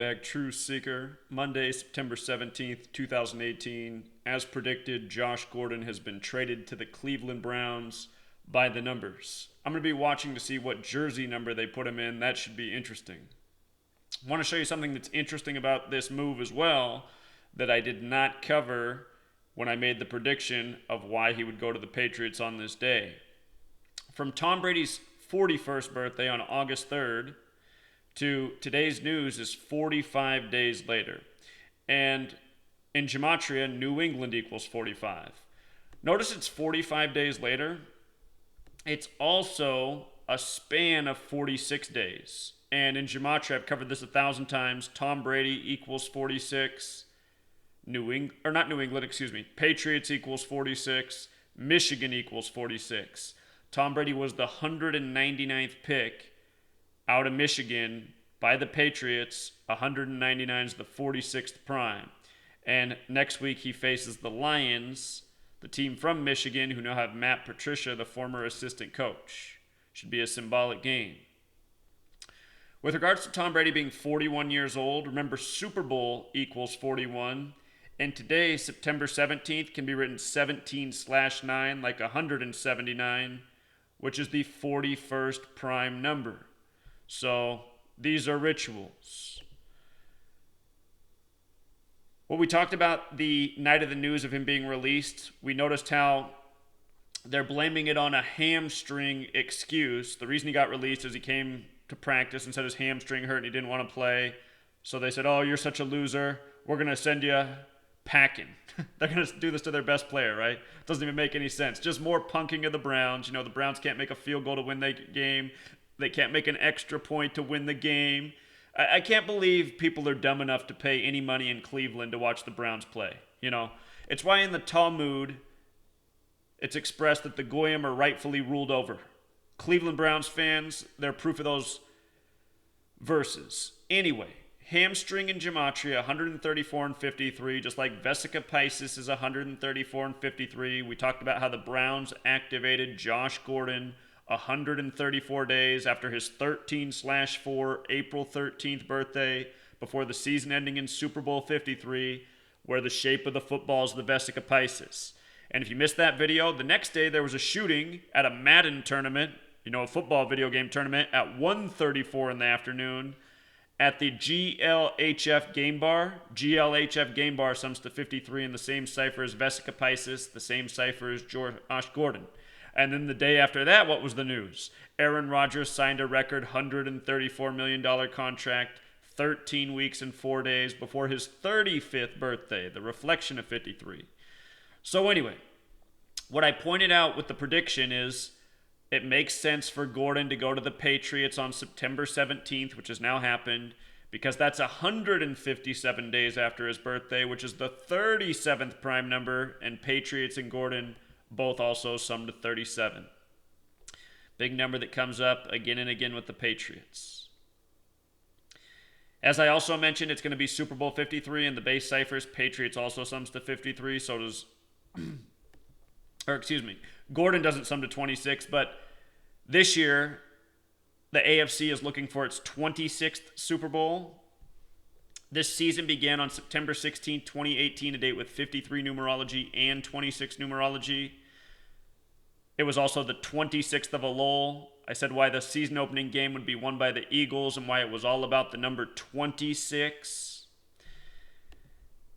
Back True Seeker, Monday, September 17th, 2018. As predicted, Josh Gordon has been traded to the Cleveland Browns by the numbers. I'm going to be watching to see what jersey number they put him in. That should be interesting. I want to show you something that's interesting about this move as well that I did not cover when I made the prediction of why he would go to the Patriots on this day. From Tom Brady's 41st birthday on August 3rd, to today's news is 45 days later. And in Gematria, New England equals 45. Notice it's 45 days later. It's also a span of 46 days. And in Gematria, I've covered this 1,000 times. Tom Brady equals 46. Patriots equals 46. Michigan equals 46. Tom Brady was the 199th pick out of Michigan by the Patriots. 199 is the 46th prime. And next week he faces the Lions, the team from Michigan, who now have Matt Patricia, the former assistant coach. Should be a symbolic game. With regards to Tom Brady being 41 years old, remember Super Bowl equals 41. And today, September 17th, can be written 17/9, like 179, which is the 41st prime number. So these are rituals. What we talked about the night of the news of him being released, we noticed how they're blaming it on a hamstring excuse. The reason he got released is he came to practice and said his hamstring hurt and he didn't want to play. So they said, oh, you're such a loser. We're going to send you packing. They're going to do this to their best player, right? Doesn't even make any sense. Just more punking of the Browns. You know, the Browns can't make a field goal to win the game. They can't make an extra point to win the game. I can't believe people are dumb enough to pay any money in Cleveland to watch the Browns play. You know, it's why in the Talmud, it's expressed that the Goyim are rightfully ruled over. Cleveland Browns fans, they're proof of those verses. Anyway, hamstring in Gematria, 134 and 53, just like Vesica Pisces is 134 and 53. We talked about how the Browns activated Josh Gordon 134 days after his 13/4 April 13th birthday, before the season ending in Super Bowl 53, where the shape of the football is the Vesica Pisces. And if you missed that video, the next day there was a shooting at a Madden tournament, you know, a football video game tournament, at 1:34 in the afternoon at the GLHF Game Bar. GLHF Game Bar sums to 53 in the same cipher as Vesica Pisces, the same cipher as Josh Gordon. And then the day after that, what was the news? Aaron Rodgers signed a record $134 million contract 13 weeks and 4 days before his 35th birthday, the reflection of 53. So anyway, what I pointed out with the prediction is it makes sense for Gordon to go to the Patriots on September 17th, which has now happened, because that's 157 days after his birthday, which is the 37th prime number, and Patriots and Gordon both also sum to 37. Big number that comes up again and again with the Patriots. As I also mentioned, it's going to be Super Bowl 53 in the base ciphers. Patriots also sums to 53, so does, Gordon doesn't sum to 26, but this year, the AFC is looking for its 26th Super Bowl. This season began on September 16, 2018, a date with 53 numerology and 26 numerology. It was also the 26th of Elul. I said why the season opening game would be won by the Eagles and why it was all about the number 26.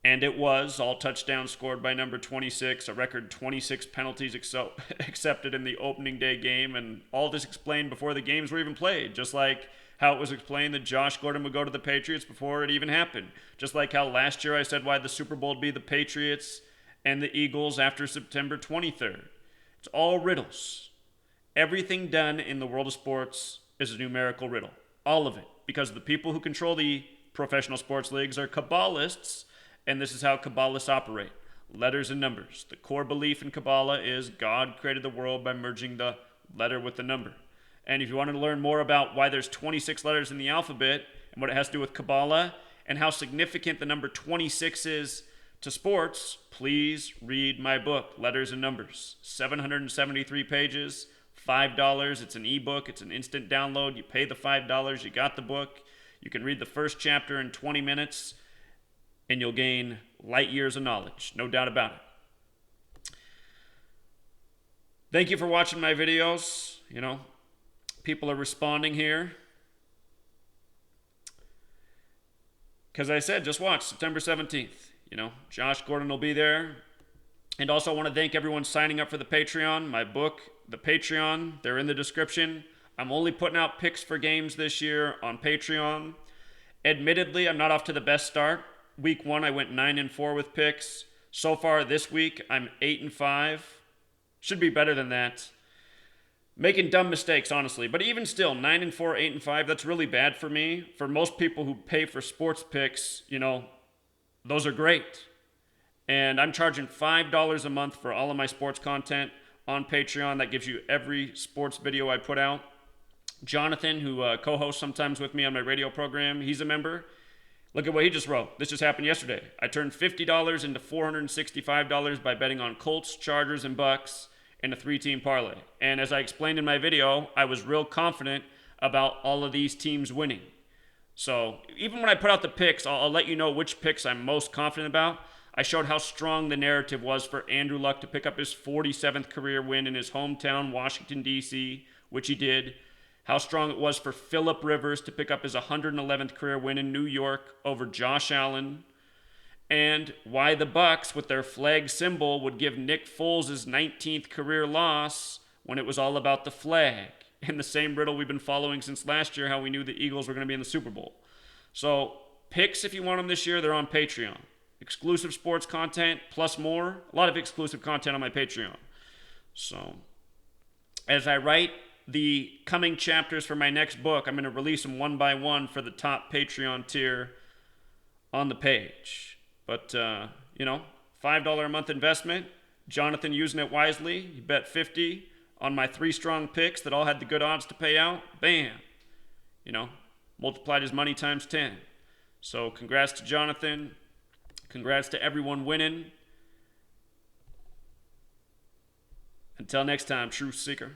And it was. All touchdowns scored by number 26, a record 26 penalties accepted in the opening day game, and all this explained before the games were even played, just like how it was explained that Josh Gordon would go to the Patriots before it even happened. Just like how last year I said why the Super Bowl would be the Patriots and the Eagles after September 23rd. It's all riddles. Everything done in the world of sports is a numerical riddle. All of it. Because the people who control the professional sports leagues are Kabbalists, and this is how Kabbalists operate. Letters and numbers. The core belief in Kabbalah is God created the world by merging the letter with the number. And if you want to learn more about why there's 26 letters in the alphabet and what it has to do with Kabbalah and how significant the number 26 is to sports, please read my book, Letters and Numbers. 773 pages, $5. It's an ebook. It's an instant download. You pay the $5. You got the book. You can read the first chapter in 20 minutes and you'll gain light years of knowledge, no doubt about it. Thank you for watching my videos. People are responding here. Because I said, just watch September 17th. Josh Gordon will be there. And also I want to thank everyone signing up for the Patreon. My book, the Patreon, they're in the description. I'm only putting out picks for games this year on Patreon. Admittedly, I'm not off to the best start. Week 1, I went 9-4 with picks. So far this week, I'm 8-5. Should be better than that. Making dumb mistakes, honestly. But even still, 9-4, 8-5, that's really bad for me. For most people who pay for sports picks, those are great. And I'm charging $5 a month for all of my sports content on Patreon. That gives you every sports video I put out. Jonathan, who co-hosts sometimes with me on my radio program, he's a member. Look at what he just wrote. This just happened yesterday. I turned $50 into $465 by betting on Colts, Chargers, and Bucks in a 3-team parlay. And as I explained in my video, I was real confident about all of these teams winning. So even when I put out the picks, I'll let you know which picks I'm most confident about. I showed how strong the narrative was for Andrew Luck to pick up his 47th career win in his hometown, Washington, D.C., which he did. How strong it was for Phillip Rivers to pick up his 111th career win in New York over Josh Allen. And why the Bucks, with their flag symbol, would give Nick Foles his 19th career loss when it was all about the flag. And the same riddle we've been following since last year, how we knew the Eagles were going to be in the Super Bowl. So picks, if you want them this year, they're on Patreon. Exclusive sports content, plus more. A lot of exclusive content on my Patreon. So, as I write the coming chapters for my next book, I'm going to release them one by one for the top Patreon tier on the page. But, $5 a month investment. Jonathan using it wisely. He bet 50 on my 3 strong picks that all had the good odds to pay out. Bam. Multiplied his money times 10. So, congrats to Jonathan. Congrats to everyone winning. Until next time, Truth Seeker.